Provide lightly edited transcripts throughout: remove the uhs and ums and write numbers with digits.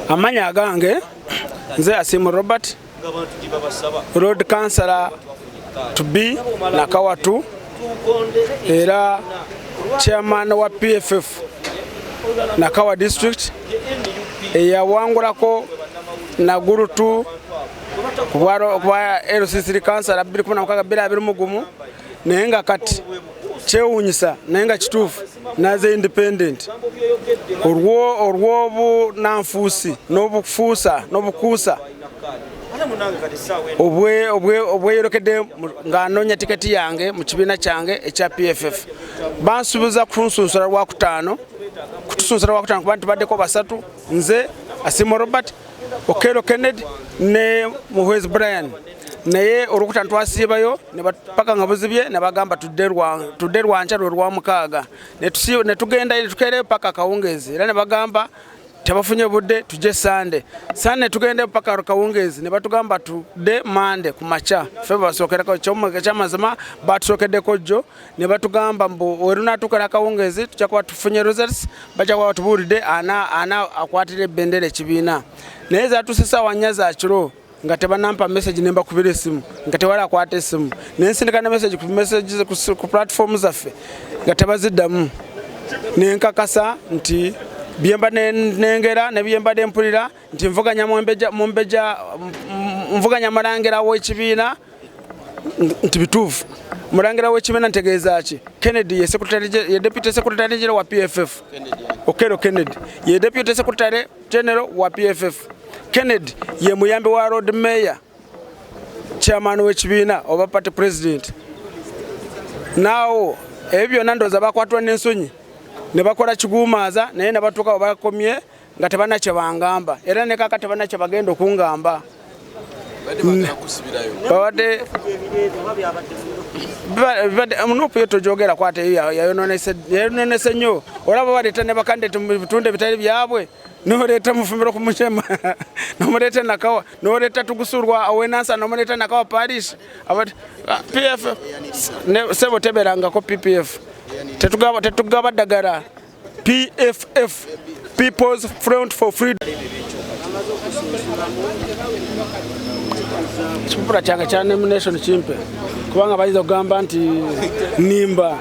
Amanya agange nze Asimu Robert, Road Councillor to be Nakawatu, era Chairman wa PFF Nakawa District, eyawangulako Naguru 2 kwa LCC Councillor 2016 nenga kati chewunyisa nenga kitufu naze independent orwo nanfusi nobukusa obwe yorokede nganonya tiketi yange mu kibina kyange ekya PFF bansubiza kunsunsura rwa kutano kubantu baddeko basatu nze Asimu Robert, Okelo Kennedy ne Muhwezi Brian naye olukuta ntwasibayo ne paka ngabuzibye ne bagamba tudderwa nchalo rwa mukaaga ne tugenda tukere paka kawungezi era ne bagamba tabafunye budde tuje Sunday tugende paka kawungezi ne batugamba tudde Monday kumacha feba sokera ko chamazima batusokedde kojo ne batugamba mbu weruna tukala kawungezi tuchakwa tufunye results bacha kwa tubulide ana akwatire bendere kibina neza tusisa wanyaza kiro nga tebanampa message nemba kubira esimu nga tewala akwata esimu nensindikana message ku platforms zaffe nga tebaziddamu nenkakasa nti byemba nengera ne byemba dempulira nti mvuganya mvuganya marangera w'ekibiina nti bituufu Murangira w'ekibiina ntegeeza ki Kennedy ye deputy secretary general wa PFF Okelo Kennedy ye deputy secretary general wa PFF Kennedy ye muyambi wa road mayor chairman w'ekibiina oba party president now ebyo nandoza bakwatwa n'ensonyi ne bakola kigumaza naye ne batuka bakomye nga tebana kye bangamba era ne kaka tebana kye bagenda okungamba bade munupu yeto jogera kwate yayononese nnyo olaba baleta ne bakande bitunde bitali byabwe noreta mufumbiro kumuchema nomureta Nakawa noreta tugusurwa awenansa nomureta Nakawa parish abati PF ne sebo teberanga ko PPF tetugaba dagara PFF People's Front for Freedom Chipura changa cha nomination chimpe kubanga bayiza kugamba nti nimba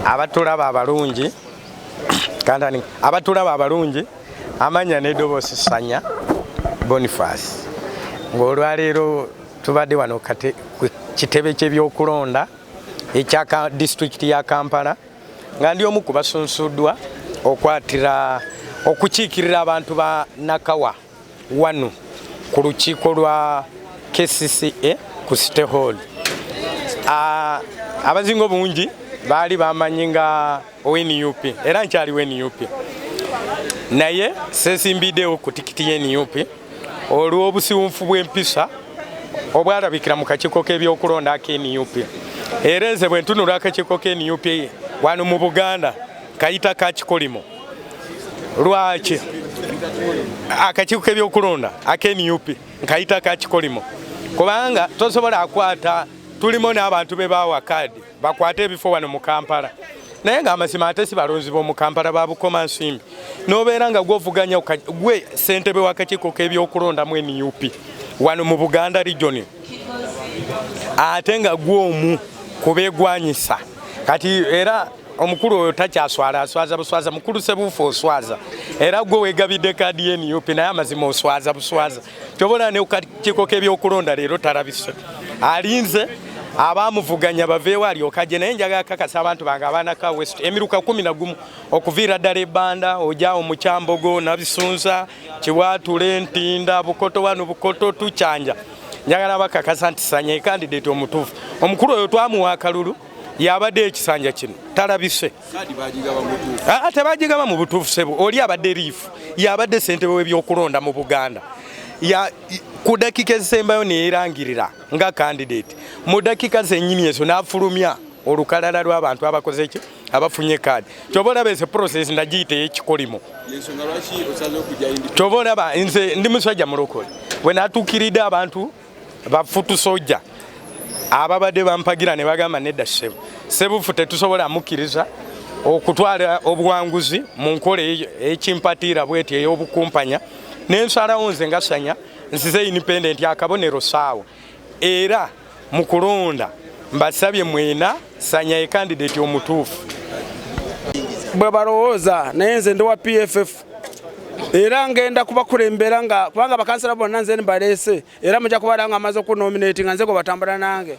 abatulaba abalungi kandani abatulaba abalungi amanya nedobosi Sanya Boniface ngolwalero tubadde wano kate kitebe ky'ebyokulonda ekyaka district ya Kampala nga ndi omu kubasunsuddwa okwatira okukiikirira abantu ba Nakawa wano ku lukiiko lwa KCCA ku City Hall. Abazingo bungi baali bamanyi nga NUP era nkyali NUP naye sesimbiddewo ku tikiti y'NUP olw'obusiwunfu bw'empisa obwalabikira mu kakiiko k'ebyokulonda ak'NUP era nze bwe ntunula akakiiko k'NUP wano mu Buganda kayita ka kikolimo lwaki akakiiko k'ebyokulonda ak'NUP nkayita ka kikolimo kubanga tosobola akwata tulimo n'abantu be bawa kadi bakwate ebifo wano mu Kampala naye nga amazima ate si balonzi b'omu Kampala babukoma nsimbi n'obeera nga gwovuganya gwe ssentebe w'akakiiko k'ebyokulonda mu NUP wano mu Buganda region ate nga gwomu kubeegwanyisa kati era omukulu oyo takyaswala aswaza buswaza mukulu Sebufu oswaza era gwe wegabidde kadi y'NUP naye amazima oswaza buswaza kyobona ne kakiiko k'ebyokulonda leero talabise alinze abamuvuganya baveewo alyokaje naye njaga kakasa abantu bange abanaka West emiruka 11 okuviira ddala ebbanda ojaawo mu Kyambogo Nabisunza Kiwatule Ntinda Bukoto wano Bukoto Tukyanja njagala bakakasa nti Sanya candidate omutuufu omukulu oyo twamuwa akalulu yabadde ekisanja kino talabise tebagigaba mu butuufu sebo oli abadde liifu yabadde ssentebe w'ebyokulonda mu Buganda ku dakika ezisembayo neerangirira nga candidate mu dakika zennyini ezo n'afulumya olukalala lw'abantu abakoze ki abafunye kadi kyoba olaba ese process ndagiyita ey'ekikolimo kyoba olaba nze ndi musajja mulokole bwe natuukiridde abantu bafutu sojja ababadde bampagira ne bagamba nedda Sebufu tetusobola amukkiriza okutwala obuwanguzi mu nkola ekimpatiira bweti ey'obukumpanya nensalawo nze nga Sanya nsize independent akabonero saawa era mu kulonda mbasabye mwena Sanya ye candidate omutuufu bwe balowooza naye nze ndi wa PFF era ngenda kubakulembera nga kubanga bakansala bonna nze mbaleese era mujja kubala nga amaze okunominate nga nze go batambula nange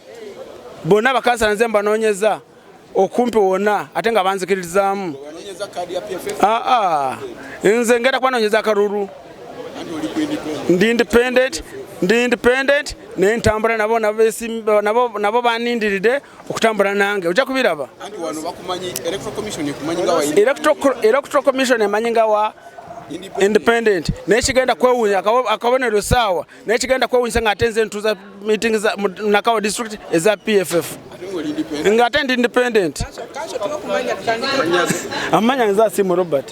bonna bakansala nze mbanoonyeza okumpi wonna ate nga banzikirizaamu nze ngenda kubanoonyeza akalulu ndi independent naye ntambula nabo banindiridde okutambula nange ojja kubiraba electoral commission emanyi nga wa independent naye kigenda kwewuunya akabonero saawa naye kigenda kwewuunyisa nga ate nze ntuuza meeting za Nakawa district eza PFF nga ate ndi independent amanya nze asimu Robert